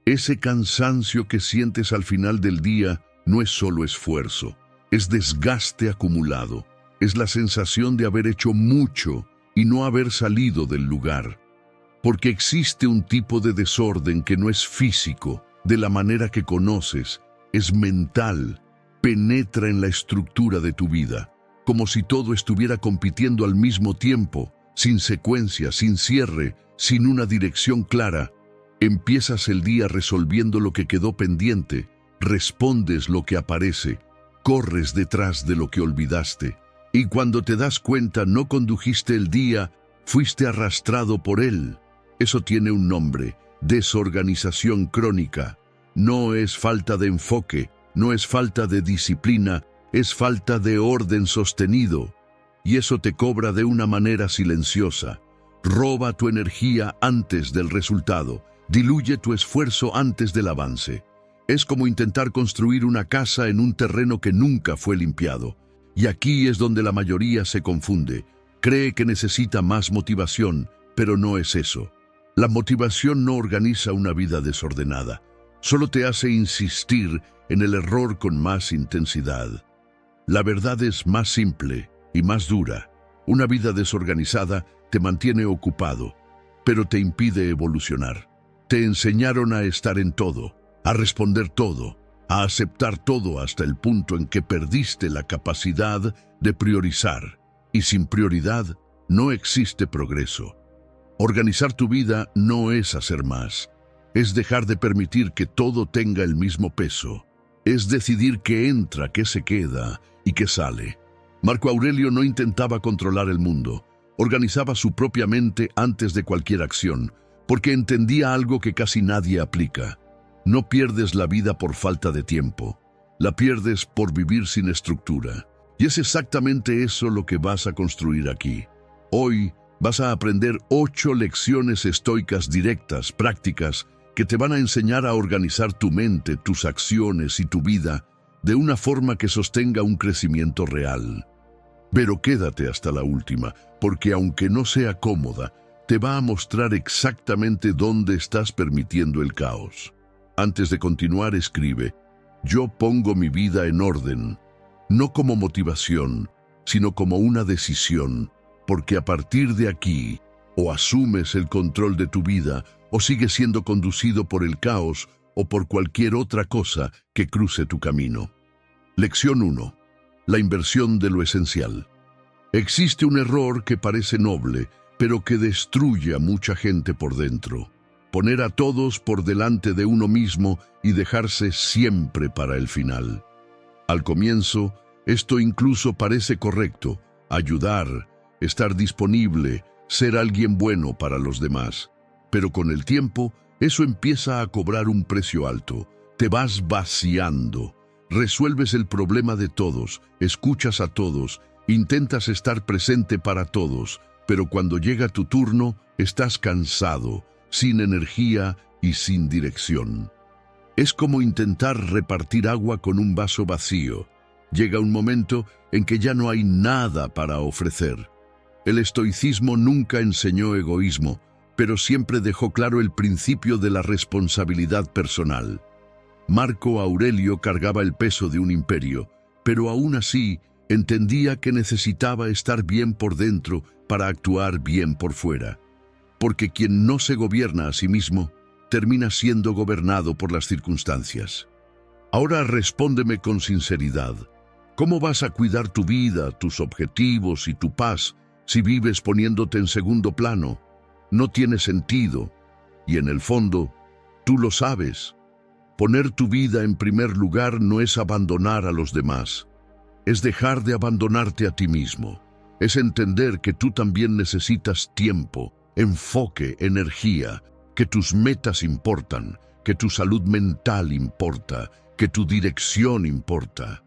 Ese cansancio que sientes al final del día no es solo esfuerzo, es desgaste acumulado, es la sensación de haber hecho mucho y no haber salido del lugar. Porque existe un tipo de desorden que no es físico, de la manera que conoces, es mental, penetra en la estructura de tu vida, como si todo estuviera compitiendo al mismo tiempo, sin secuencia, sin cierre, sin una dirección clara. Empiezas el día resolviendo lo que quedó pendiente, respondes lo que aparece, corres detrás de lo que olvidaste, y cuando te das cuenta no condujiste el día, fuiste arrastrado por él. Eso tiene un nombre: desorganización crónica. No es falta de enfoque, no es falta de disciplina, es falta de orden sostenido. Y eso te cobra de una manera silenciosa. Roba tu energía antes del resultado, diluye tu esfuerzo antes del avance. Es como intentar construir una casa en un terreno que nunca fue limpiado. Y aquí es donde la mayoría se confunde. Cree que necesita más motivación, pero no es eso. La motivación no organiza una vida desordenada, solo te hace insistir en el error con más intensidad. La verdad es más simple y más dura. Una vida desorganizada te mantiene ocupado, pero te impide evolucionar. Te enseñaron a estar en todo, a responder todo, a aceptar todo hasta el punto en que perdiste la capacidad de priorizar. Y sin prioridad no existe progreso. Organizar tu vida no es hacer más, es dejar de permitir que todo tenga el mismo peso, es decidir qué entra, qué se queda y qué sale. Marco Aurelio no intentaba controlar el mundo, organizaba su propia mente antes de cualquier acción, porque entendía algo que casi nadie aplica. No pierdes la vida por falta de tiempo, la pierdes por vivir sin estructura. Y es exactamente eso lo que vas a construir aquí. Hoy vas a aprender 8 lecciones estoicas directas, prácticas, que te van a enseñar a organizar tu mente, tus acciones y tu vida de una forma que sostenga un crecimiento real. Pero quédate hasta la última, porque aunque no sea cómoda, te va a mostrar exactamente dónde estás permitiendo el caos. Antes de continuar, escribe: yo pongo mi vida en orden, no como motivación, sino como una decisión. Porque a partir de aquí, o asumes el control de tu vida, o sigues siendo conducido por el caos o por cualquier otra cosa que cruce tu camino. Lección 1. La inversión de lo esencial. Existe un error que parece noble, pero que destruye a mucha gente por dentro. Poner a todos por delante de uno mismo y dejarse siempre para el final. Al comienzo, esto incluso parece correcto: ayudar, estar disponible, ser alguien bueno para los demás. Pero con el tiempo, eso empieza a cobrar un precio alto. Te vas vaciando, resuelves el problema de todos, escuchas a todos, intentas estar presente para todos, pero cuando llega tu turno, estás cansado, sin energía y sin dirección. Es como intentar repartir agua con un vaso vacío. Llega un momento en que ya no hay nada para ofrecer. El estoicismo nunca enseñó egoísmo, pero siempre dejó claro el principio de la responsabilidad personal. Marco Aurelio cargaba el peso de un imperio, pero aún así entendía que necesitaba estar bien por dentro para actuar bien por fuera. Porque quien no se gobierna a sí mismo, termina siendo gobernado por las circunstancias. Ahora respóndeme con sinceridad. ¿Cómo vas a cuidar tu vida, tus objetivos y tu paz si vives poniéndote en segundo plano? No tiene sentido, y en el fondo, tú lo sabes. Poner tu vida en primer lugar no es abandonar a los demás, es dejar de abandonarte a ti mismo, es entender que tú también necesitas tiempo, enfoque, energía, que tus metas importan, que tu salud mental importa, que tu dirección importa.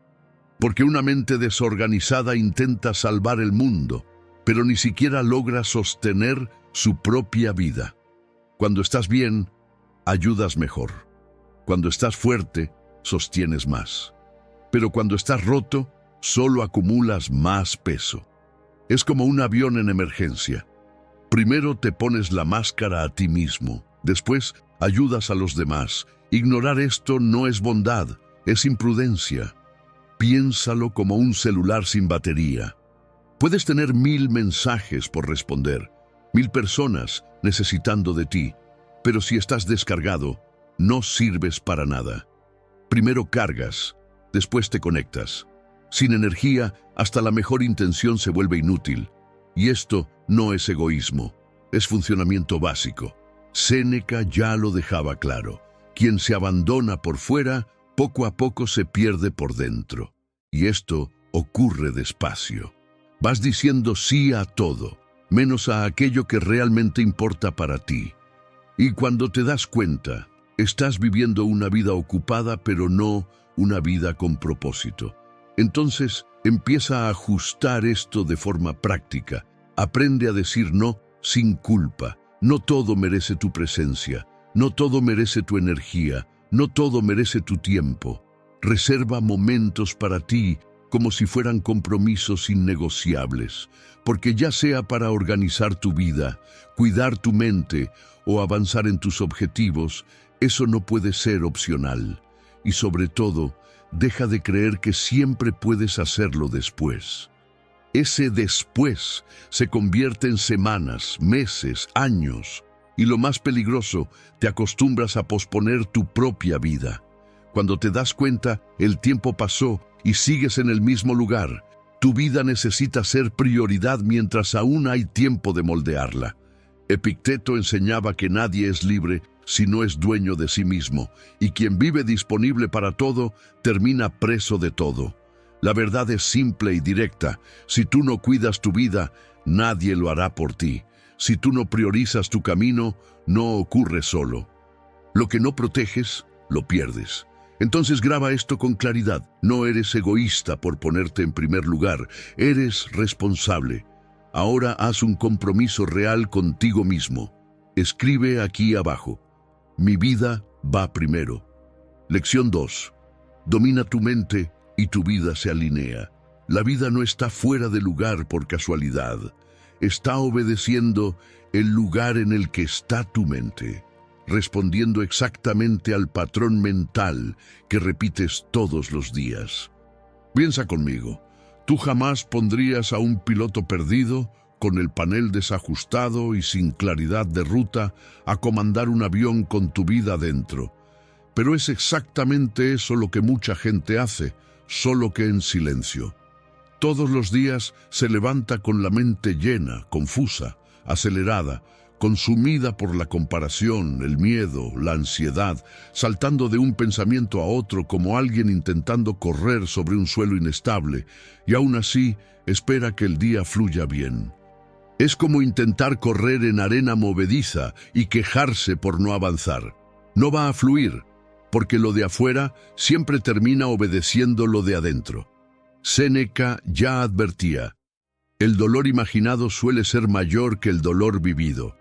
Porque una mente desorganizada intenta salvar el mundo, pero ni siquiera logra sostener su propia vida. Cuando estás bien, ayudas mejor. Cuando estás fuerte, sostienes más. Pero cuando estás roto, solo acumulas más peso. Es como un avión en emergencia. Primero te pones la máscara a ti mismo, Después, ayudas a los demás. Ignorar esto no es bondad, es imprudencia. Piénsalo como un celular sin batería. Puedes tener 1000 mensajes por responder, 1000 personas necesitando de ti, pero si estás descargado, no sirves para nada. Primero cargas, después te conectas. Sin energía, hasta la mejor intención se vuelve inútil. Y esto no es egoísmo, es funcionamiento básico. Séneca ya lo dejaba claro. Quien se abandona por fuera, poco a poco se pierde por dentro. Y esto ocurre despacio. Vas diciendo sí a todo, menos a aquello que realmente importa para ti. Y cuando te das cuenta, estás viviendo una vida ocupada, pero no una vida con propósito. Entonces, empieza a ajustar esto de forma práctica. Aprende a decir no sin culpa. No todo merece tu presencia, no todo merece tu energía, no todo merece tu tiempo. Reserva momentos para ti como si fueran compromisos innegociables, porque ya sea para organizar tu vida, cuidar tu mente o avanzar en tus objetivos, eso no puede ser opcional. Y sobre todo, deja de creer que siempre puedes hacerlo después. Ese después se convierte en semanas, meses, años. Y lo más peligroso, te acostumbras a posponer tu propia vida. Cuando te das cuenta, el tiempo pasó y sigues en el mismo lugar. Tu vida necesita ser prioridad mientras aún hay tiempo de moldearla. Epicteto enseñaba que nadie es libre si no es dueño de sí mismo, y quien vive disponible para todo, termina preso de todo. La verdad es simple y directa. Si tú no cuidas tu vida, nadie lo hará por ti. Si tú no priorizas tu camino, no ocurre solo. Lo que no proteges, lo pierdes. Entonces graba esto con claridad. No eres egoísta por ponerte en primer lugar. Eres responsable. Ahora haz un compromiso real contigo mismo. Escribe aquí abajo. Mi vida va primero. Lección 2. Domina tu mente y tu vida se alinea. La vida no está fuera de lugar por casualidad. Está obedeciendo el lugar en el que está tu mente, respondiendo exactamente al patrón mental que repites todos los días. Piensa conmigo, tú jamás pondrías a un piloto perdido, con el panel desajustado y sin claridad de ruta, a comandar un avión con tu vida dentro. Pero es exactamente eso lo que mucha gente hace, solo que en silencio. Todos los días se levanta con la mente llena, confusa, acelerada, consumida por la comparación, el miedo, la ansiedad, saltando de un pensamiento a otro como alguien intentando correr sobre un suelo inestable, y aún así espera que el día fluya bien. Es como intentar correr en arena movediza y quejarse por no avanzar. No va a fluir, porque lo de afuera siempre termina obedeciendo lo de adentro. Séneca ya advertía, el dolor imaginado suele ser mayor que el dolor vivido.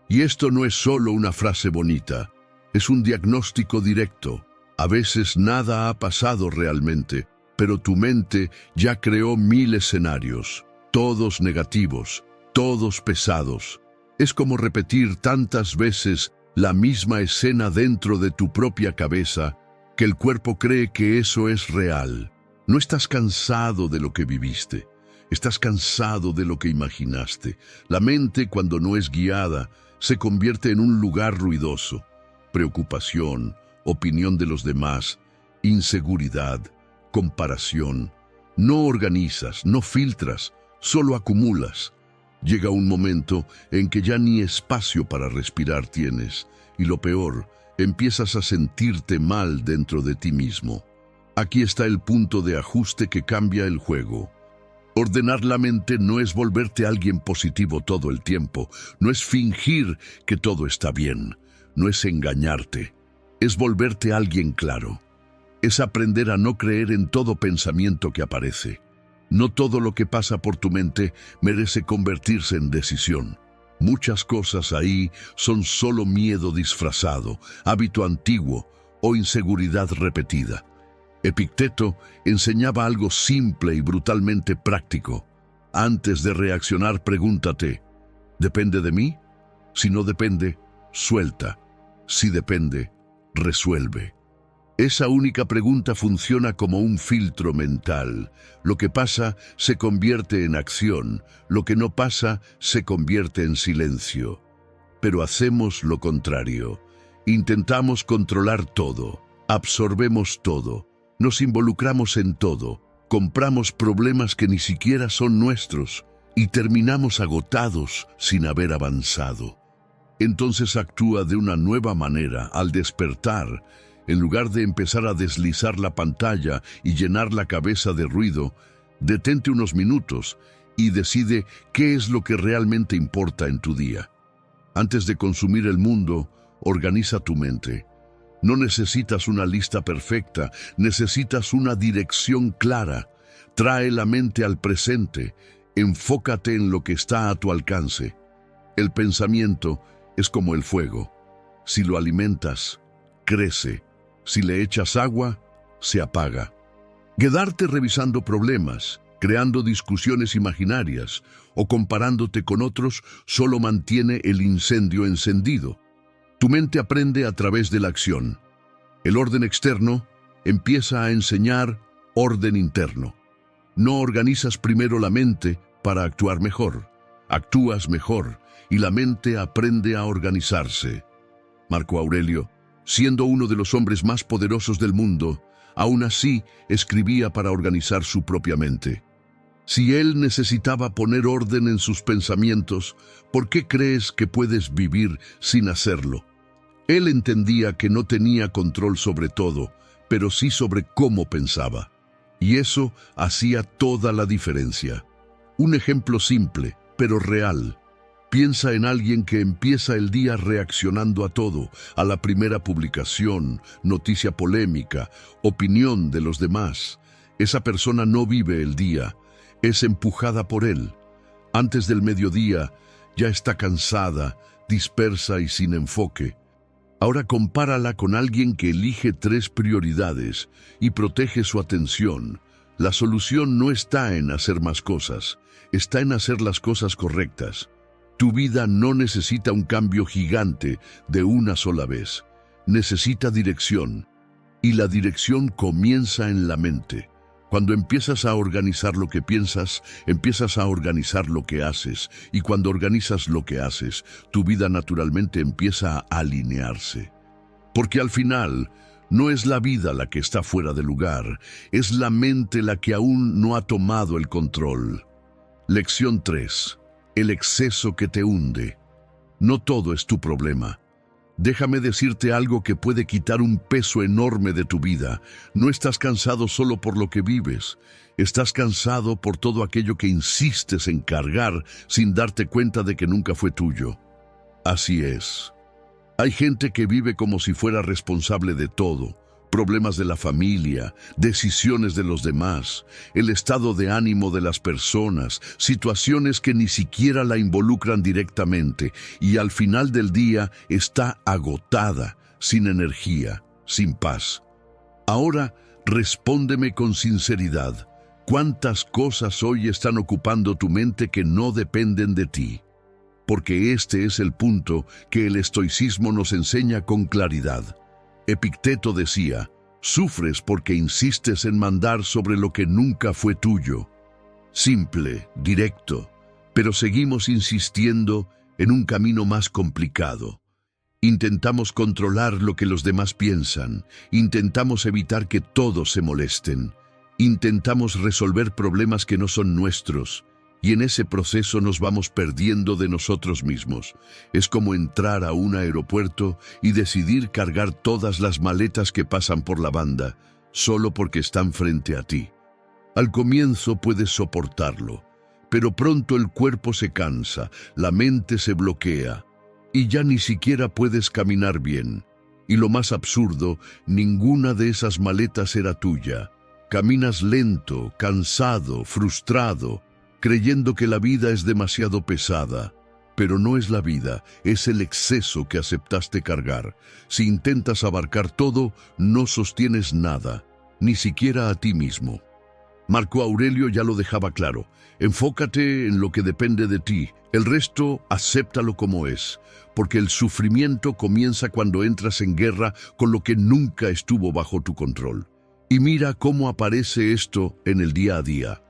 Y esto no es solo una frase bonita, es un diagnóstico directo. A veces nada ha pasado realmente, pero tu mente ya creó 1000 escenarios, todos negativos, todos pesados. Es como repetir tantas veces la misma escena dentro de tu propia cabeza que el cuerpo cree que eso es real. No estás cansado de lo que viviste, estás cansado de lo que imaginaste. La mente, cuando no es guiada, se convierte en un lugar ruidoso. Preocupación, opinión de los demás, inseguridad, comparación. No organizas, no filtras, solo acumulas. Llega un momento en que ya ni espacio para respirar tienes, y lo peor, empiezas a sentirte mal dentro de ti mismo. Aquí está el punto de ajuste que cambia el juego. Ordenar la mente no es volverte alguien positivo todo el tiempo, no es fingir que todo está bien, no es engañarte, es volverte alguien claro. Es aprender a no creer en todo pensamiento que aparece. No todo lo que pasa por tu mente merece convertirse en decisión. Muchas cosas ahí son solo miedo disfrazado, hábito antiguo o inseguridad repetida. Epicteto enseñaba algo simple y brutalmente práctico. Antes de reaccionar, pregúntate, ¿depende de mí? Si no depende, suelta. Si depende, resuelve. Esa única pregunta funciona como un filtro mental. Lo que pasa se convierte en acción, lo que no pasa se convierte en silencio. Pero hacemos lo contrario. Intentamos controlar todo, absorbemos todo, nos involucramos en todo, compramos problemas que ni siquiera son nuestros y terminamos agotados sin haber avanzado. Entonces actúa de una nueva manera al despertar. En lugar de empezar a deslizar la pantalla y llenar la cabeza de ruido, detente unos minutos y decide qué es lo que realmente importa en tu día. Antes de consumir el mundo, organiza tu mente. No necesitas una lista perfecta, necesitas una dirección clara. Trae la mente al presente, enfócate en lo que está a tu alcance. El pensamiento es como el fuego. Si lo alimentas, crece. Si le echas agua, se apaga. Quedarte revisando problemas, creando discusiones imaginarias o comparándote con otros solo mantiene el incendio encendido. Tu mente aprende a través de la acción. El orden externo empieza a enseñar orden interno. No organizas primero la mente para actuar mejor. Actúas mejor y la mente aprende a organizarse. Marco Aurelio, siendo uno de los hombres más poderosos del mundo, aún así escribía para organizar su propia mente. Si él necesitaba poner orden en sus pensamientos, ¿por qué crees que puedes vivir sin hacerlo? Él entendía que no tenía control sobre todo, pero sí sobre cómo pensaba. Y eso hacía toda la diferencia. Un ejemplo simple, pero real. Piensa en alguien que empieza el día reaccionando a todo, a la primera publicación, noticia polémica, opinión de los demás. Esa persona no vive el día, es empujada por él. Antes del mediodía ya está cansada, dispersa y sin enfoque. Ahora compárala con alguien que elige 3 prioridades y protege su atención. La solución no está en hacer más cosas, está en hacer las cosas correctas. Tu vida no necesita un cambio gigante de una sola vez. Necesita dirección. Y la dirección comienza en la mente. Cuando empiezas a organizar lo que piensas, empiezas a organizar lo que haces. Y cuando organizas lo que haces, tu vida naturalmente empieza a alinearse. Porque al final, no es la vida la que está fuera de lugar, es la mente la que aún no ha tomado el control. Lección 3. El exceso que te hunde. No todo es tu problema. Déjame decirte algo que puede quitar un peso enorme de tu vida. No estás cansado solo por lo que vives. Estás cansado por todo aquello que insistes en cargar sin darte cuenta de que nunca fue tuyo. Así es. Hay gente que vive como si fuera responsable de todo. Problemas de la familia, decisiones de los demás, el estado de ánimo de las personas, situaciones que ni siquiera la involucran directamente y al final del día está agotada, sin energía, sin paz. Ahora, respóndeme con sinceridad. ¿Cuántas cosas hoy están ocupando tu mente que no dependen de ti? Porque este es el punto que el estoicismo nos enseña con claridad. Epicteto decía, sufres porque insistes en mandar sobre lo que nunca fue tuyo. Simple, directo, pero seguimos insistiendo en un camino más complicado. Intentamos controlar lo que los demás piensan, intentamos evitar que todos se molesten, intentamos resolver problemas que no son nuestros, y en ese proceso nos vamos perdiendo de nosotros mismos. Es como entrar a un aeropuerto y decidir cargar todas las maletas que pasan por la banda, solo porque están frente a ti. Al comienzo puedes soportarlo, pero pronto el cuerpo se cansa, la mente se bloquea, y ya ni siquiera puedes caminar bien. Y lo más absurdo, ninguna de esas maletas era tuya. Caminas lento, cansado, frustrado, creyendo que la vida es demasiado pesada. Pero no es la vida, es el exceso que aceptaste cargar. Si intentas abarcar todo, no sostienes nada, ni siquiera a ti mismo. Marco Aurelio ya lo dejaba claro. Enfócate en lo que depende de ti. El resto, acéptalo como es, porque el sufrimiento comienza cuando entras en guerra con lo que nunca estuvo bajo tu control. Y mira cómo aparece esto en el día a día.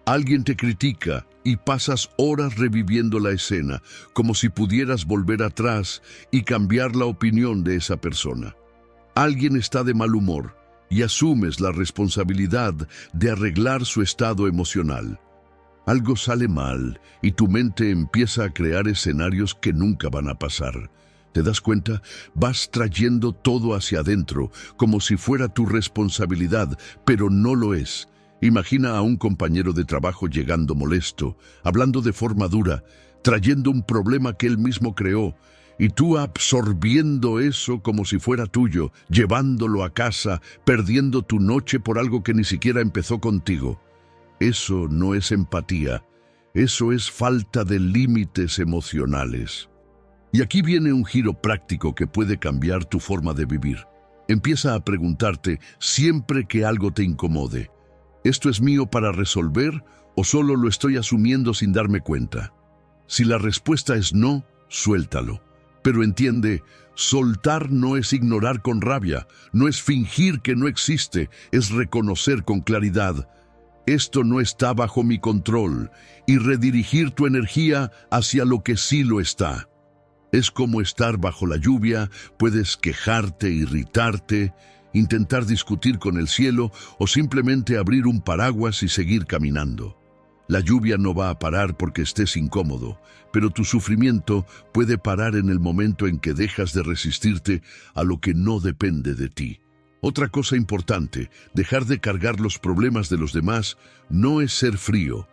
Alguien te critica y pasas horas reviviendo la escena, como si pudieras volver atrás y cambiar la opinión de esa persona. Alguien está de mal humor y asumes la responsabilidad de arreglar su estado emocional. Algo sale mal y tu mente empieza a crear escenarios que nunca van a pasar. ¿Te das cuenta? Vas trayendo todo hacia adentro, como si fuera tu responsabilidad, pero no lo es. Imagina a un compañero de trabajo llegando molesto, hablando de forma dura, trayendo un problema que él mismo creó, y tú absorbiendo eso como si fuera tuyo, llevándolo a casa, perdiendo tu noche por algo que ni siquiera empezó contigo. Eso no es empatía, eso es falta de límites emocionales. Y aquí viene un giro práctico que puede cambiar tu forma de vivir. Empieza a preguntarte siempre que algo te incomode: ¿esto es mío para resolver o solo lo estoy asumiendo sin darme cuenta? Si la respuesta es no, suéltalo. Pero entiende, soltar no es ignorar con rabia, no es fingir que no existe, es reconocer con claridad: esto no está bajo mi control, y redirigir tu energía hacia lo que sí lo está. Es como estar bajo la lluvia, puedes quejarte, irritarte, intentar discutir con el cielo o simplemente abrir un paraguas y seguir caminando. La lluvia no va a parar porque estés incómodo, pero tu sufrimiento puede parar en el momento en que dejas de resistirte a lo que no depende de ti. Otra cosa importante, dejar de cargar los problemas de los demás no es ser frío,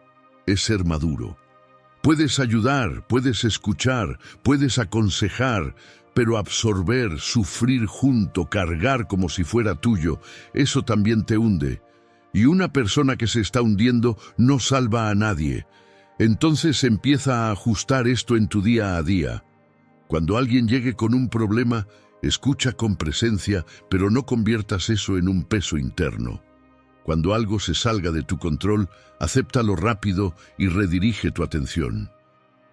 es ser maduro. Puedes ayudar, puedes escuchar, puedes aconsejar, pero absorber, sufrir junto, cargar como si fuera tuyo, eso también te hunde. Y una persona que se está hundiendo no salva a nadie. Entonces empieza a ajustar esto en tu día a día. Cuando alguien llegue con un problema, escucha con presencia, pero no conviertas eso en un peso interno. Cuando algo se salga de tu control, acéptalo rápido y redirige tu atención.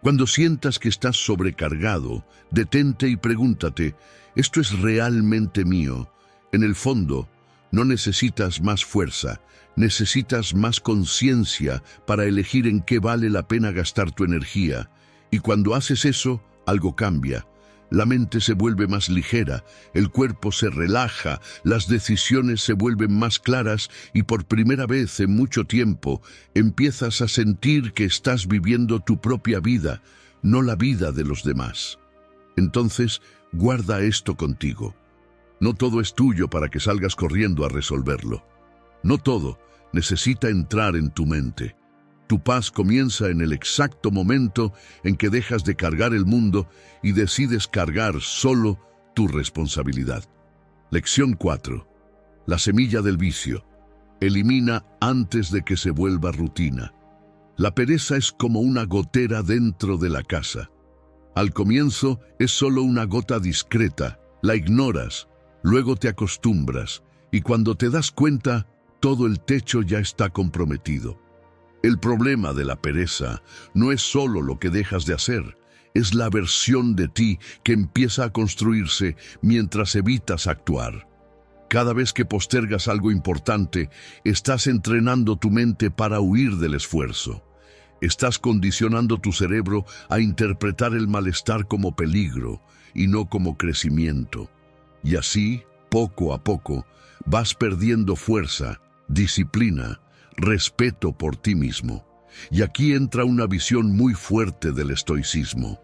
Cuando sientas que estás sobrecargado, detente y pregúntate: ¿esto es realmente mío? En el fondo, no necesitas más fuerza, necesitas más conciencia para elegir en qué vale la pena gastar tu energía. Y cuando haces eso, algo cambia. La mente se vuelve más ligera, el cuerpo se relaja, las decisiones se vuelven más claras y por primera vez en mucho tiempo empiezas a sentir que estás viviendo tu propia vida, no la vida de los demás. Entonces, guarda esto contigo. No todo es tuyo para que salgas corriendo a resolverlo. No todo necesita entrar en tu mente. Tu paz comienza en el exacto momento en que dejas de cargar el mundo y decides cargar solo tu responsabilidad. Lección 4. La semilla del vicio. Elimina antes de que se vuelva rutina. La pereza es como una gotera dentro de la casa. Al comienzo es solo una gota discreta, la ignoras, luego te acostumbras y cuando te das cuenta, todo el techo ya está comprometido. El problema de la pereza no es solo lo que dejas de hacer, es la versión de ti que empieza a construirse mientras evitas actuar. Cada vez que postergas algo importante, estás entrenando tu mente para huir del esfuerzo. Estás condicionando tu cerebro a interpretar el malestar como peligro y no como crecimiento. Y así, poco a poco, vas perdiendo fuerza, disciplina, respeto por ti mismo. Y aquí entra una visión muy fuerte del estoicismo.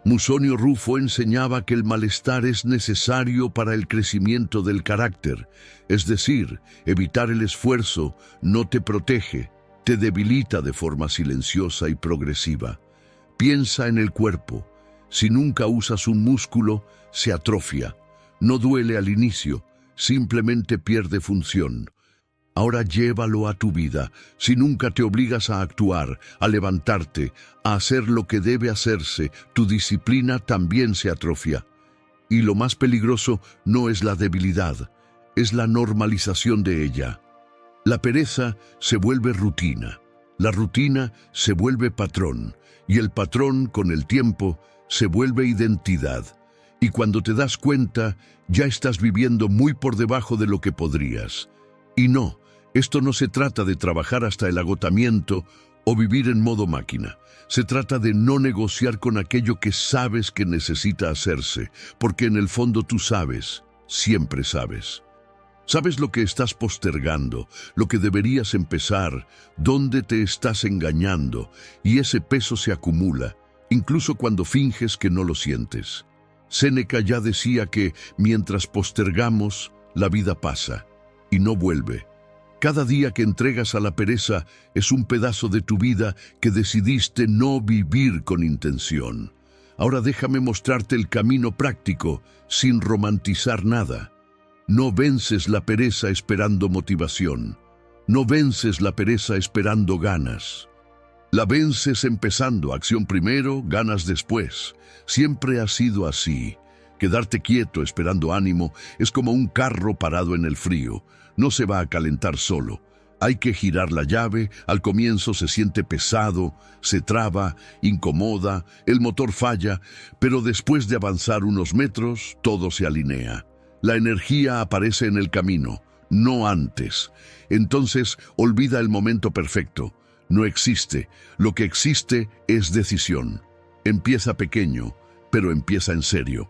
Musonio Rufo enseñaba que el malestar es necesario para el crecimiento del carácter, es decir, evitar el esfuerzo no te protege, te debilita de forma silenciosa y progresiva. Piensa en el cuerpo. Si nunca usas un músculo, se atrofia. No duele al inicio, simplemente pierde función. Ahora llévalo a tu vida. Si nunca te obligas a actuar, a levantarte, a hacer lo que debe hacerse, tu disciplina también se atrofia. Y lo más peligroso no es la debilidad, es la normalización de ella. La pereza se vuelve rutina, la rutina se vuelve patrón, y el patrón, con el tiempo, se vuelve identidad. Y cuando te das cuenta, ya estás viviendo muy por debajo de lo que podrías. Y no, esto no se trata de trabajar hasta el agotamiento o vivir en modo máquina. Se trata de no negociar con aquello que sabes que necesita hacerse, porque en el fondo tú sabes, siempre sabes. Sabes lo que estás postergando, lo que deberías empezar, dónde te estás engañando, y ese peso se acumula, incluso cuando finges que no lo sientes. Séneca ya decía que mientras postergamos, la vida pasa y no vuelve. Cada día que entregas a la pereza es un pedazo de tu vida que decidiste no vivir con intención. Ahora déjame mostrarte el camino práctico, sin romantizar nada. No vences la pereza esperando motivación. No vences la pereza esperando ganas. La vences empezando, acción primero, ganas después. Siempre ha sido así. Quedarte quieto esperando ánimo es como un carro parado en el frío. No se va a calentar solo. Hay que girar la llave, al comienzo se siente pesado, se traba, incomoda, el motor falla, pero después de avanzar unos metros, todo se alinea. La energía aparece en el camino, no antes. Entonces, olvida el momento perfecto. No existe. Lo que existe es decisión. Empieza pequeño, pero empieza en serio.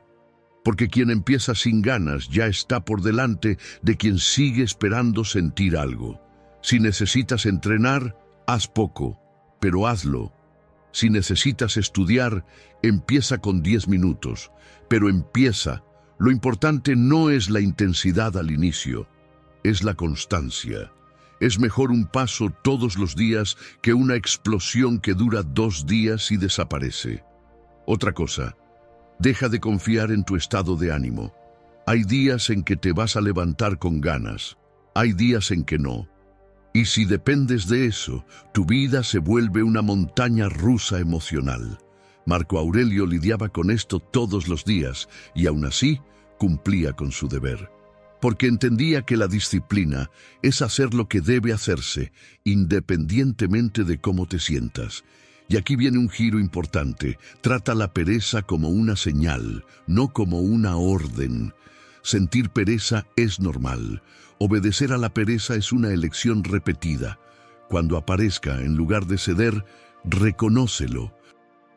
Porque quien empieza sin ganas ya está por delante de quien sigue esperando sentir algo. Si necesitas entrenar, haz poco, pero hazlo. Si necesitas estudiar, empieza con 10 minutos, pero empieza. Lo importante no es la intensidad al inicio, es la constancia. Es mejor un paso todos los días que una explosión que dura 2 días y desaparece. Otra cosa, deja de confiar en tu estado de ánimo. Hay días en que te vas a levantar con ganas, hay días en que no. Y si dependes de eso, tu vida se vuelve una montaña rusa emocional. Marco Aurelio lidiaba con esto todos los días y aún así cumplía con su deber. Porque entendía que la disciplina es hacer lo que debe hacerse, independientemente de cómo te sientas. Y aquí viene un giro importante. Trata la pereza como una señal, no como una orden. Sentir pereza es normal. Obedecer a la pereza es una elección repetida. Cuando aparezca, en lugar de ceder, reconócelo.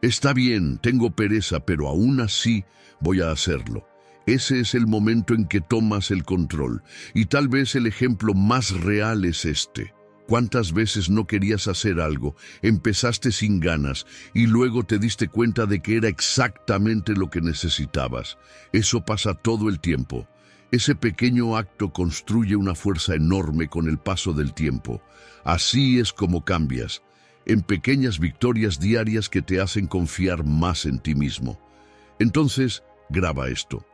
Está bien, tengo pereza, pero aún así voy a hacerlo. Ese es el momento en que tomas el control. Y tal vez el ejemplo más real es este. ¿Cuántas veces no querías hacer algo, empezaste sin ganas y luego te diste cuenta de que era exactamente lo que necesitabas? Eso pasa todo el tiempo. Ese pequeño acto construye una fuerza enorme con el paso del tiempo. Así es como cambias, en pequeñas victorias diarias que te hacen confiar más en ti mismo. Entonces, graba esto.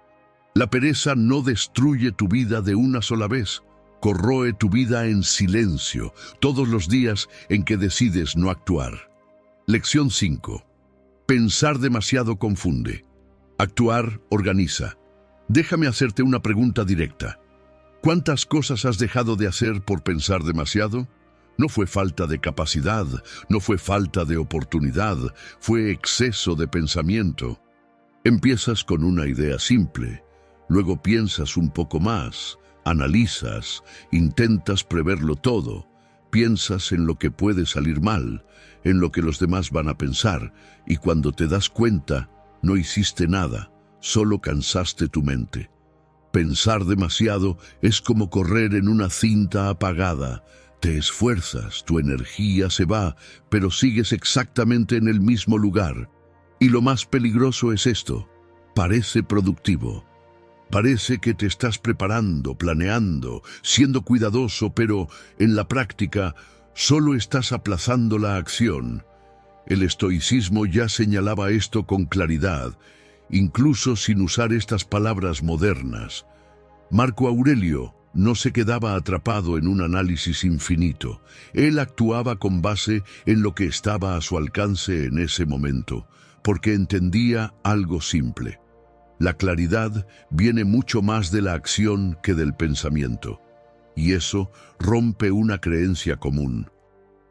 La pereza no destruye tu vida de una sola vez. Corroe tu vida en silencio, todos los días en que decides no actuar. Lección 5. Pensar demasiado confunde. Actuar organiza. Déjame hacerte una pregunta directa. ¿Cuántas cosas has dejado de hacer por pensar demasiado? No fue falta de capacidad, no fue falta de oportunidad, fue exceso de pensamiento. Empiezas con una idea simple, luego piensas un poco más, analizas, intentas preverlo todo, piensas en lo que puede salir mal, en lo que los demás van a pensar, y cuando te das cuenta, no hiciste nada, solo cansaste tu mente. Pensar demasiado es como correr en una cinta apagada. Te esfuerzas, tu energía se va, pero sigues exactamente en el mismo lugar. Y lo más peligroso es esto: parece productivo. Parece que te estás preparando, planeando, siendo cuidadoso, pero en la práctica solo estás aplazando la acción. El estoicismo ya señalaba esto con claridad, incluso sin usar estas palabras modernas. Marco Aurelio no se quedaba atrapado en un análisis infinito. Él actuaba con base en lo que estaba a su alcance en ese momento, porque entendía algo simple. La claridad viene mucho más de la acción que del pensamiento. y eso rompe una creencia común.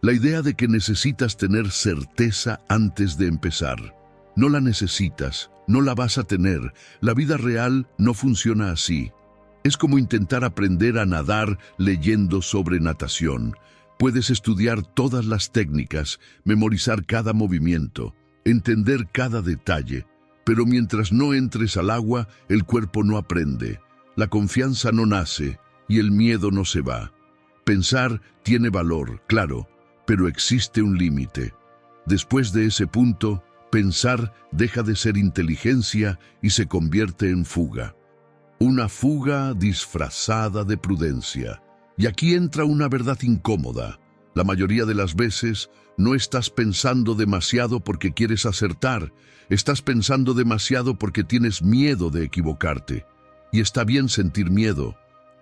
La idea de que necesitas tener certeza antes de empezar. No la necesitas, no la vas a tener. La vida real no funciona así. Es como intentar aprender a nadar leyendo sobre natación. Puedes estudiar todas las técnicas, memorizar cada movimiento, entender cada detalle, pero mientras no entres al agua, el cuerpo no aprende, la confianza no nace y el miedo no se va. Pensar tiene valor, claro, pero existe un límite. Después de ese punto, pensar deja de ser inteligencia y se convierte en fuga. Una fuga disfrazada de prudencia. Y aquí entra una verdad incómoda. La mayoría de las veces no estás pensando demasiado porque quieres acertar, estás pensando demasiado porque tienes miedo de equivocarte. Y está bien sentir miedo.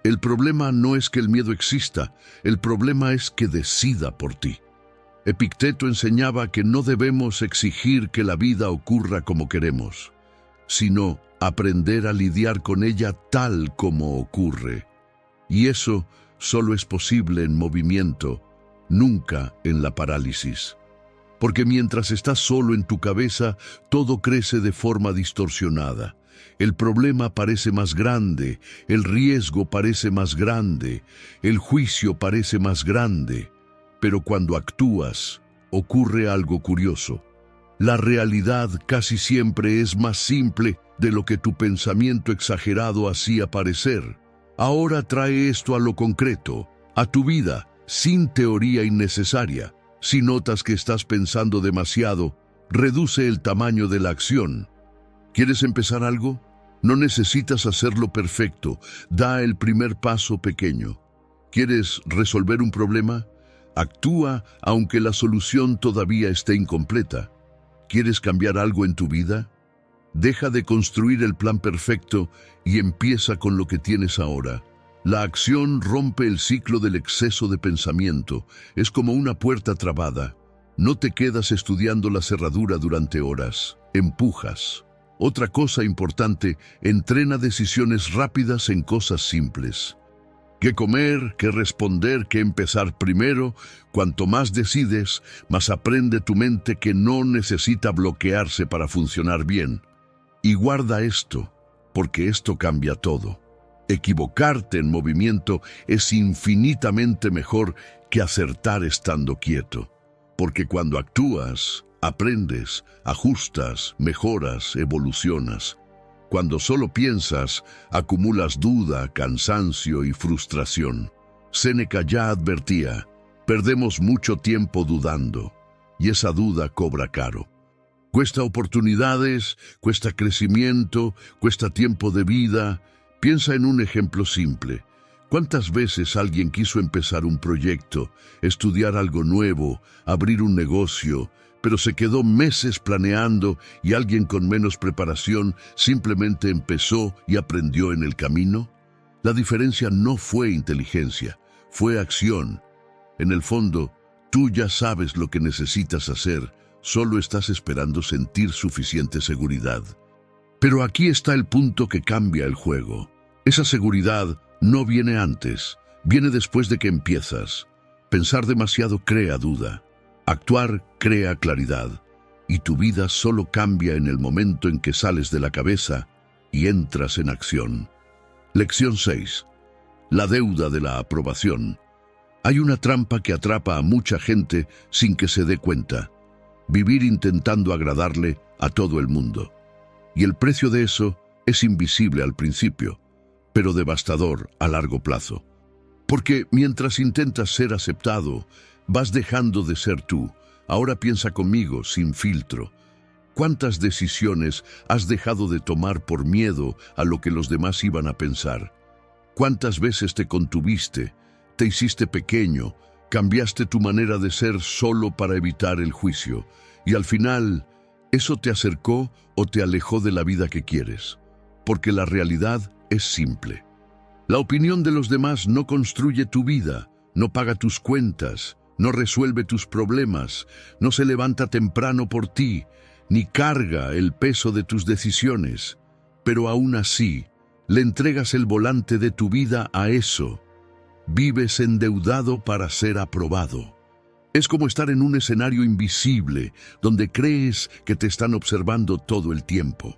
El problema no es que el miedo exista, el problema es que decida por ti. Epicteto enseñaba que no debemos exigir que la vida ocurra como queremos, sino aprender a lidiar con ella tal como ocurre. Y eso solo es posible en movimiento, nunca en la parálisis. Porque mientras estás solo en tu cabeza, todo crece de forma distorsionada. El problema parece más grande, el riesgo parece más grande, el juicio parece más grande. Pero cuando actúas, ocurre algo curioso. La realidad casi siempre es más simple de lo que tu pensamiento exagerado hacía parecer. Ahora trae esto a lo concreto, a tu vida, sin teoría innecesaria. Si notas que estás pensando demasiado, reduce el tamaño de la acción. ¿Quieres empezar algo? No necesitas hacerlo perfecto, da el primer paso pequeño. ¿Quieres resolver un problema? Actúa aunque la solución todavía esté incompleta. ¿Quieres cambiar algo en tu vida? Deja de construir el plan perfecto y empieza con lo que tienes ahora. La acción rompe el ciclo del exceso de pensamiento. Es como una puerta trabada. No te quedas estudiando la cerradura durante horas. Empujas. Otra cosa importante, entrena decisiones rápidas en cosas simples. ¿Qué comer? ¿Qué responder? ¿Qué empezar primero? Cuanto más decides, más aprende tu mente que no necesita bloquearse para funcionar bien. Y guarda esto, porque esto cambia todo. Equivocarte en movimiento es infinitamente mejor que acertar estando quieto. Porque cuando actúas, aprendes, ajustas, mejoras, evolucionas. Cuando solo piensas, acumulas duda, cansancio y frustración. Séneca ya advertía, perdemos mucho tiempo dudando, y esa duda cobra caro. Cuesta oportunidades, cuesta crecimiento, cuesta tiempo de vida. Piensa en un ejemplo simple. ¿Cuántas veces alguien quiso empezar un proyecto, estudiar algo nuevo, abrir un negocio, pero se quedó meses planeando y alguien con menos preparación simplemente empezó y aprendió en el camino? La diferencia no fue inteligencia, fue acción. En el fondo, tú ya sabes lo que necesitas hacer, solo estás esperando sentir suficiente seguridad. Pero aquí está el punto que cambia el juego. Esa seguridad no viene antes, viene después de que empiezas. Pensar demasiado crea duda. Actuar crea claridad, y tu vida solo cambia en el momento en que sales de la cabeza y entras en acción. Lección 6. La deuda de la aprobación. Hay una trampa que atrapa a mucha gente sin que se dé cuenta. Vivir intentando agradarle a todo el mundo. Y el precio de eso es invisible al principio, pero devastador a largo plazo. Porque mientras intentas ser aceptado, vas dejando de ser tú. Ahora piensa conmigo, sin filtro. ¿Cuántas decisiones has dejado de tomar por miedo a lo que los demás iban a pensar? ¿Cuántas veces te contuviste, te hiciste pequeño, cambiaste tu manera de ser solo para evitar el juicio? Y al final, ¿eso te acercó o te alejó de la vida que quieres? Porque la realidad es simple. La opinión de los demás no construye tu vida, no paga tus cuentas, no resuelve tus problemas, no se levanta temprano por ti, ni carga el peso de tus decisiones. Pero aún así, le entregas el volante de tu vida a eso. vives endeudado para ser aprobado. Es como estar en un escenario invisible donde crees que te están observando todo el tiempo.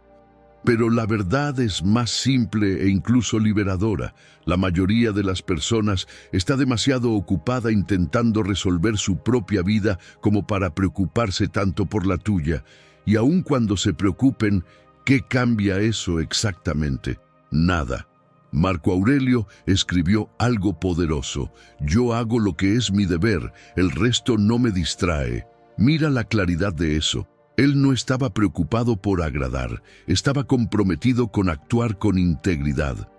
Pero la verdad es más simple e incluso liberadora. La mayoría de las personas está demasiado ocupada intentando resolver su propia vida como para preocuparse tanto por la tuya. Y aun cuando se preocupen, ¿qué cambia eso exactamente? Nada. Marco Aurelio escribió algo poderoso: yo hago lo que es mi deber, el resto no me distrae. Mira la claridad de eso. Él no estaba preocupado por agradar, estaba comprometido con actuar con integridad.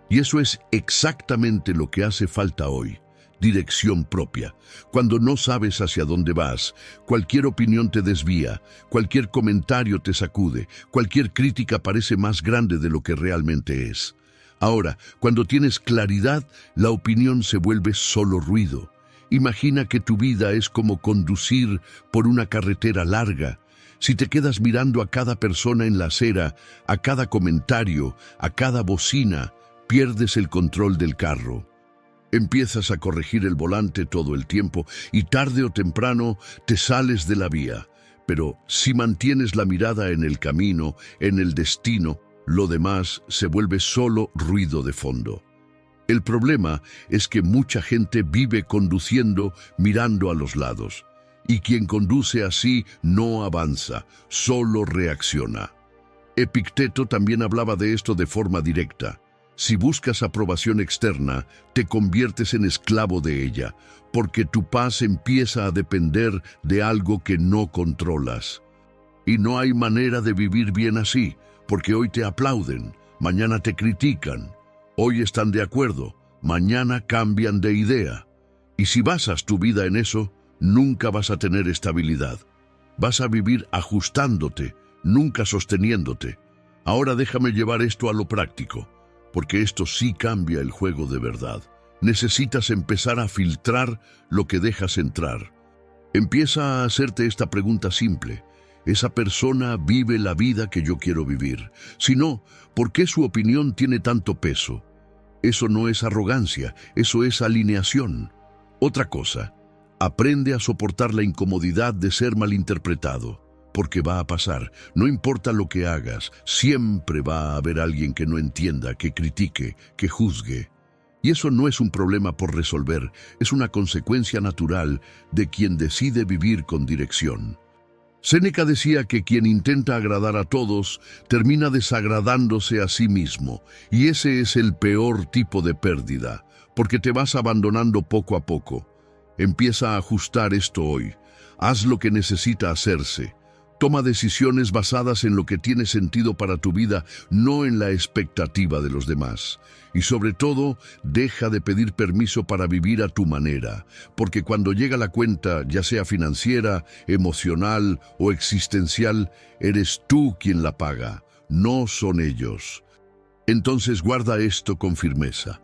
Y eso es exactamente lo que hace falta hoy: dirección propia. Cuando no sabes hacia dónde vas, cualquier opinión te desvía, cualquier comentario te sacude, cualquier crítica parece más grande de lo que realmente es. Ahora, cuando tienes claridad, la opinión se vuelve solo ruido. Imagina que tu vida es como conducir por una carretera larga. Si te quedas mirando a cada persona en la acera, a cada comentario, a cada bocina, pierdes el control del carro. Empiezas a corregir el volante todo el tiempo y tarde o temprano te sales de la vía. Pero si mantienes la mirada en el camino, en el destino, lo demás se vuelve solo ruido de fondo. El problema es que mucha gente vive conduciendo mirando a los lados. Y quien conduce así no avanza, solo reacciona. Epicteto también hablaba de esto de forma directa. Si buscas aprobación externa, te conviertes en esclavo de ella, porque tu paz empieza a depender de algo que no controlas. Y no hay manera de vivir bien así, porque hoy te aplauden, mañana te critican, hoy están de acuerdo, mañana cambian de idea. Y si basas tu vida en eso, nunca vas a tener estabilidad. Vas a vivir ajustándote, nunca sosteniéndote. Ahora déjame llevar esto a lo práctico, porque esto sí cambia el juego de verdad. Necesitas empezar a filtrar lo que dejas entrar. Empieza a hacerte esta pregunta simple: ¿esa persona vive la vida que yo quiero vivir? Si no, ¿por qué su opinión tiene tanto peso? Eso no es arrogancia, eso es alineación. Otra cosa: aprende a soportar la incomodidad de ser malinterpretado, porque va a pasar. No importa lo que hagas, siempre va a haber alguien que no entienda, que critique, que juzgue. Y eso no es un problema por resolver, es una consecuencia natural de quien decide vivir con dirección. Séneca decía que quien intenta agradar a todos termina desagradándose a sí mismo, y ese es el peor tipo de pérdida, porque te vas abandonando poco a poco. Empieza a ajustar esto hoy. Haz lo que necesita hacerse. Toma decisiones basadas en lo que tiene sentido para tu vida, no en la expectativa de los demás. Y sobre todo, deja de pedir permiso para vivir a tu manera, porque cuando llega la cuenta, ya sea financiera, emocional o existencial, eres tú quien la paga, no son ellos. Entonces guarda esto con firmeza.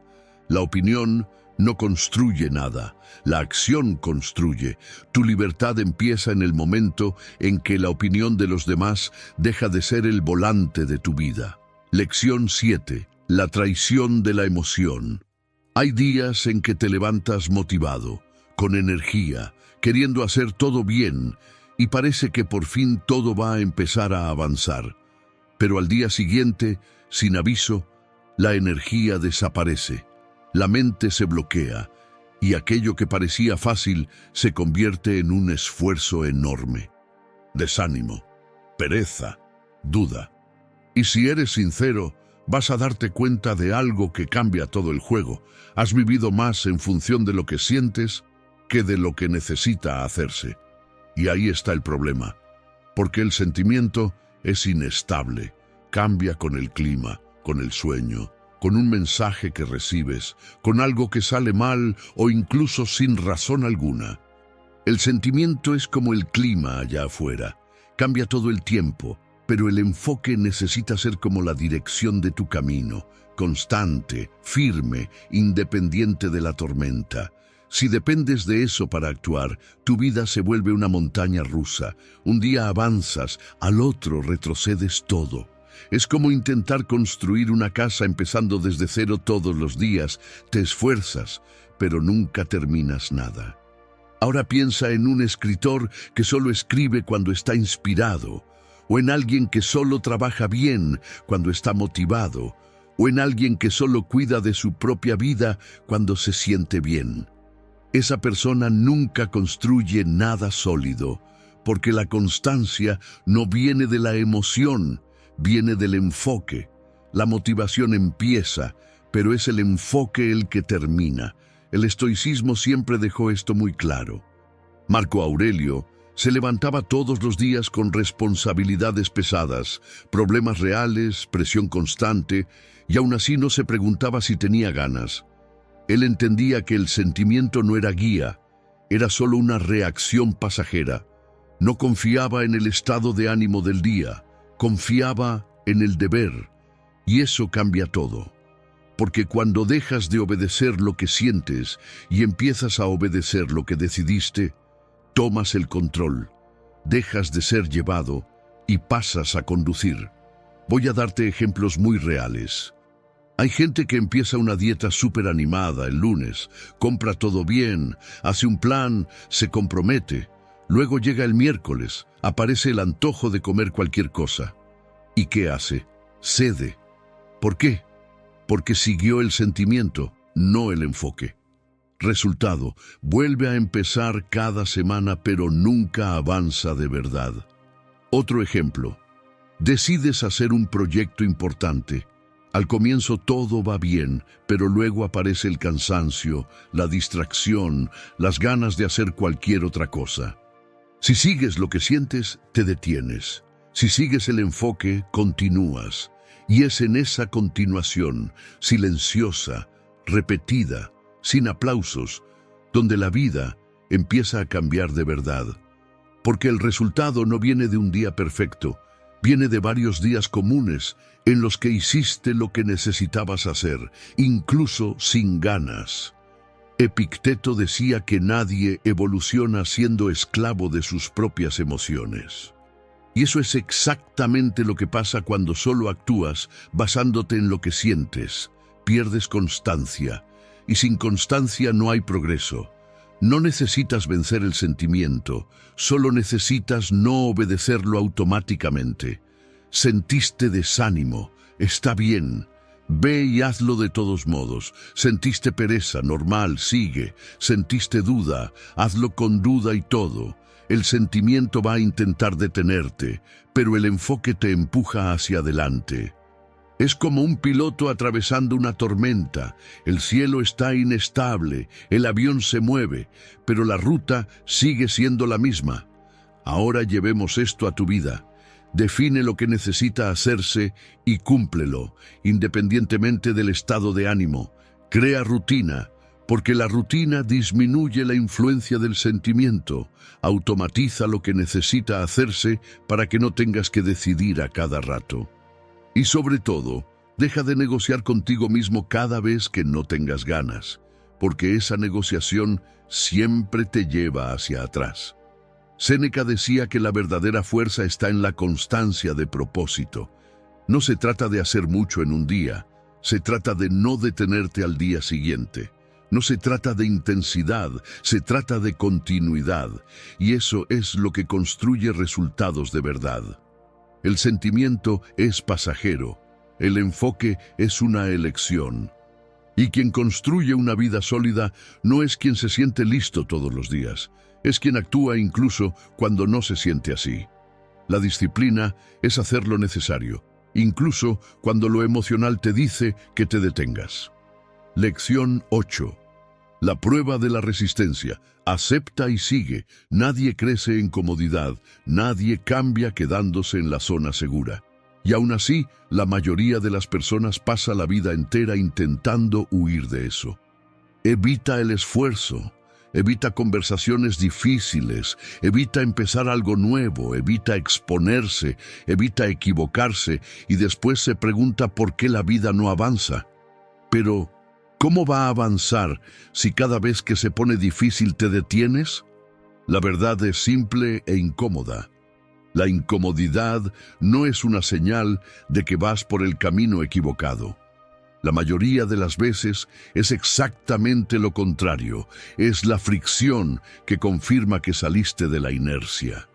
La opinión no construye nada, la acción construye. Tu libertad empieza en el momento en que la opinión de los demás deja de ser el volante de tu vida. Lección 7. La traición de la emoción. Hay días en que te levantas motivado, con energía, queriendo hacer todo bien, y parece que por fin todo va a empezar a avanzar. Pero al día siguiente, sin aviso, la energía desaparece. La mente se bloquea y aquello que parecía fácil se convierte en un esfuerzo enorme. Desánimo, pereza, duda. Y si eres sincero, vas a darte cuenta de algo que cambia todo el juego. Has vivido más en función de lo que sientes que de lo que necesita hacerse. Y ahí está el problema, porque el sentimiento es inestable, cambia con el clima, con el sueño, con un mensaje que recibes, con algo que sale mal o incluso sin razón alguna. El sentimiento es como el clima allá afuera, cambia todo el tiempo, pero el enfoque necesita ser como la dirección de tu camino, constante, firme, independiente de la tormenta. Si dependes de eso para actuar, tu vida se vuelve una montaña rusa. Un día avanzas, al otro retrocedes todo. Es como intentar construir una casa empezando desde cero todos los días. Te esfuerzas, pero nunca terminas nada. Ahora piensa en un escritor que solo escribe cuando está inspirado, o en alguien que solo trabaja bien cuando está motivado, o en alguien que solo cuida de su propia vida cuando se siente bien. Esa persona nunca construye nada sólido, porque la constancia no viene de la emoción, viene del enfoque. La motivación empieza, pero es el enfoque el que termina. El estoicismo siempre dejó esto muy claro. Marco Aurelio se levantaba todos los días con responsabilidades pesadas, problemas reales, presión constante, y aún así no se preguntaba si tenía ganas. Él entendía que el sentimiento no era guía, era solo una reacción pasajera. No confiaba en el estado de ánimo del día, confiaba en el deber, y eso cambia todo. Porque cuando dejas de obedecer lo que sientes y empiezas a obedecer lo que decidiste, tomas el control, dejas de ser llevado y pasas a conducir. Voy a darte ejemplos muy reales. Hay gente que empieza una dieta súper animada el lunes, compra todo bien, hace un plan, se compromete. Luego llega el miércoles, aparece el antojo de comer cualquier cosa. ¿Y qué hace? Cede. ¿Por qué? Porque siguió el sentimiento, no el enfoque. Resultado, vuelve a empezar cada semana, pero nunca avanza de verdad. Otro ejemplo. Decides hacer un proyecto importante. Al comienzo todo va bien, pero luego aparece el cansancio, la distracción, las ganas de hacer cualquier otra cosa. Si sigues lo que sientes, te detienes. Si sigues el enfoque, continúas. Y es en esa continuación, silenciosa, repetida, sin aplausos, donde la vida empieza a cambiar de verdad. Porque el resultado no viene de un día perfecto, viene de varios días comunes en los que hiciste lo que necesitabas hacer, incluso sin ganas. Epicteto decía que nadie evoluciona siendo esclavo de sus propias emociones. Y eso es exactamente lo que pasa cuando solo actúas basándote en lo que sientes. Pierdes constancia, y sin constancia no hay progreso. No necesitas vencer el sentimiento, solo necesitas no obedecerlo automáticamente. Sentiste desánimo, está bien. Ve y hazlo de todos modos. Sentiste pereza, normal, sigue. Sentiste duda, hazlo con duda y todo. El sentimiento va a intentar detenerte, pero el enfoque te empuja hacia adelante. Es como un piloto atravesando una tormenta. El cielo está inestable, el avión se mueve, pero la ruta sigue siendo la misma. Ahora llevemos esto a tu vida. Define lo que necesita hacerse y cúmplelo, independientemente del estado de ánimo. Crea rutina, porque la rutina disminuye la influencia del sentimiento. Automatiza lo que necesita hacerse para que no tengas que decidir a cada rato. Y sobre todo, deja de negociar contigo mismo cada vez que no tengas ganas, porque esa negociación siempre te lleva hacia atrás. Séneca decía que la verdadera fuerza está en la constancia de propósito. No se trata de hacer mucho en un día, se trata de no detenerte al día siguiente. No se trata de intensidad, se trata de continuidad, y eso es lo que construye resultados de verdad. El sentimiento es pasajero, el enfoque es una elección. Y quien construye una vida sólida no es quien se siente listo todos los días, es quien actúa incluso cuando no se siente así. La disciplina es hacer lo necesario, incluso cuando lo emocional te dice que te detengas. Lección 8. La prueba de la resistencia. Acepta y sigue. Nadie crece en comodidad, nadie cambia quedándose en la zona segura. Y aún así, la mayoría de las personas pasa la vida entera intentando huir de eso. Evita el esfuerzo, evita conversaciones difíciles, evita empezar algo nuevo, evita exponerse, evita equivocarse y después se pregunta por qué la vida no avanza. Pero, ¿cómo va a avanzar si cada vez que se pone difícil te detienes? La verdad es simple e incómoda. La incomodidad no es una señal de que vas por el camino equivocado. La mayoría de las veces es exactamente lo contrario. Es la fricción que confirma que saliste de la inercia.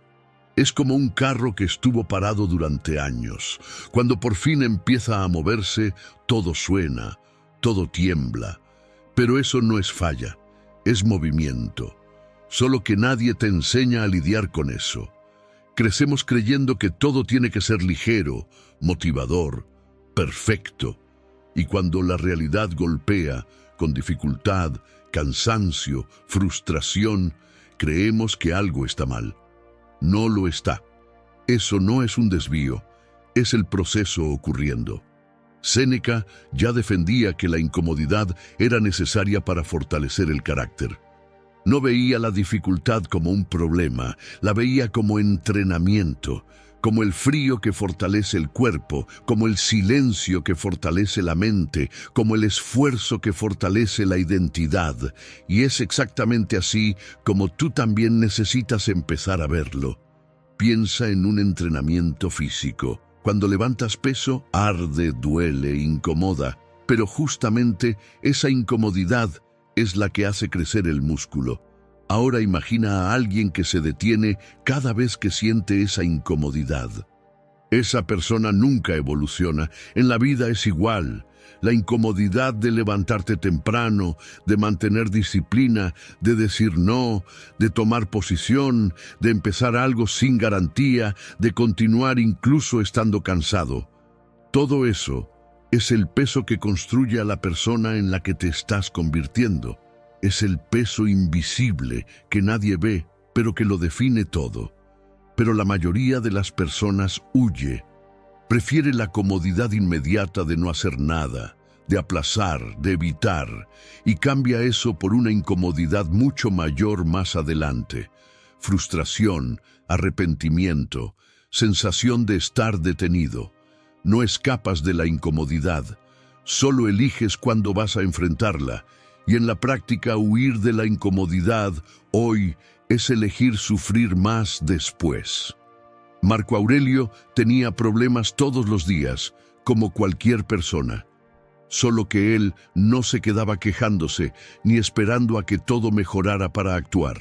Es como un carro que estuvo parado durante años. Cuando por fin empieza a moverse, todo suena, todo tiembla. Pero eso no es falla, es movimiento. Solo que nadie te enseña a lidiar con eso. Crecemos creyendo que todo tiene que ser ligero, motivador, perfecto. Y cuando la realidad golpea, con dificultad, cansancio, frustración, creemos que algo está mal. No lo está. Eso no es un desvío, es el proceso ocurriendo. Séneca ya defendía que la incomodidad era necesaria para fortalecer el carácter. No veía la dificultad como un problema, la veía como entrenamiento, como el frío que fortalece el cuerpo, como el silencio que fortalece la mente, como el esfuerzo que fortalece la identidad. Y es exactamente así como tú también necesitas empezar a verlo. Piensa en un entrenamiento físico. Cuando levantas peso, arde, duele, incomoda, pero justamente esa incomodidad es la que hace crecer el músculo. Ahora imagina a alguien que se detiene cada vez que siente esa incomodidad. Esa persona nunca evoluciona. En la vida es igual. La incomodidad de levantarte temprano, de mantener disciplina, de decir no, de tomar posición, de empezar algo sin garantía, de continuar incluso estando cansado. Todo eso es el peso que construye a la persona en la que te estás convirtiendo. Es el peso invisible que nadie ve, pero que lo define todo. Pero la mayoría de las personas huye. Prefiere la comodidad inmediata de no hacer nada, de aplazar, de evitar, y cambia eso por una incomodidad mucho mayor más adelante. Frustración, arrepentimiento, sensación de estar detenido. No escapas de la incomodidad, solo eliges cuándo vas a enfrentarla. Y en la práctica, huir de la incomodidad hoy es elegir sufrir más después. Marco Aurelio tenía problemas todos los días, como cualquier persona. Solo que él no se quedaba quejándose ni esperando a que todo mejorara para actuar.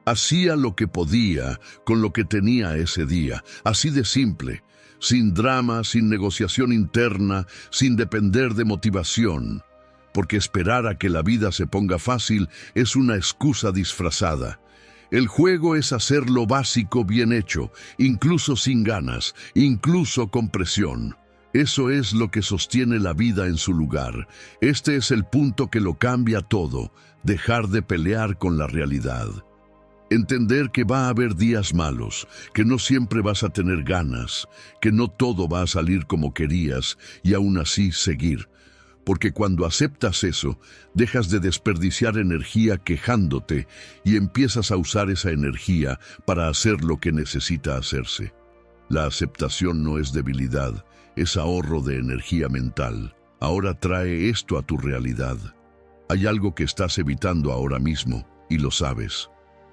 Hacía lo que podía con lo que tenía ese día, así de simple, sin drama, sin negociación interna, sin depender de motivación. Porque esperar a que la vida se ponga fácil es una excusa disfrazada. El juego es hacer lo básico bien hecho, incluso sin ganas, incluso con presión. Eso es lo que sostiene la vida en su lugar. Este es el punto que lo cambia todo, dejar de pelear con la realidad. Entender que va a haber días malos, que no siempre vas a tener ganas, que no todo va a salir como querías y aún así seguir. Porque cuando aceptas eso, dejas de desperdiciar energía quejándote y empiezas a usar esa energía para hacer lo que necesita hacerse. La aceptación no es debilidad, es ahorro de energía mental. Ahora trae esto a tu realidad. Hay algo que estás evitando ahora mismo y lo sabes.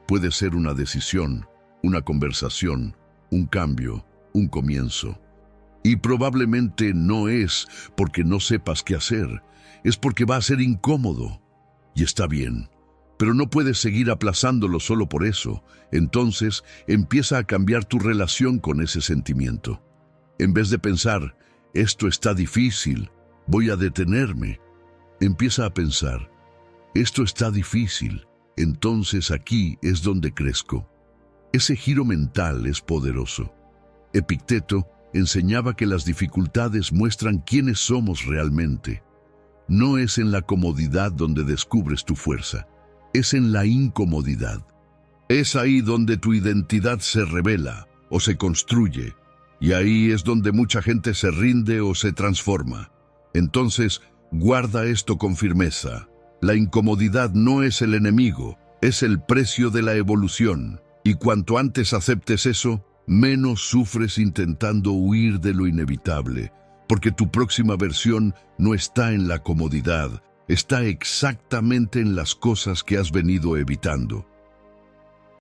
Puede ser una decisión, una conversación, un cambio, un comienzo. Y probablemente no es porque no sepas qué hacer, es porque va a ser incómodo. Y está bien, pero no puedes seguir aplazándolo solo por eso. Entonces empieza a cambiar tu relación con ese sentimiento. En vez de pensar, esto está difícil, voy a detenerme, empieza a pensar, esto está difícil, entonces aquí es donde crezco. Ese giro mental es poderoso. Epicteto enseñaba que las dificultades muestran quiénes somos realmente. No es en la comodidad donde descubres tu fuerza, es en la incomodidad. Es ahí donde tu identidad se revela o se construye, y ahí es donde mucha gente se rinde o se transforma. Entonces, guarda esto con firmeza. La incomodidad no es el enemigo, es el precio de la evolución, y cuanto antes aceptes eso, menos sufres intentando huir de lo inevitable, porque tu próxima versión no está en la comodidad, está exactamente en las cosas que has venido evitando.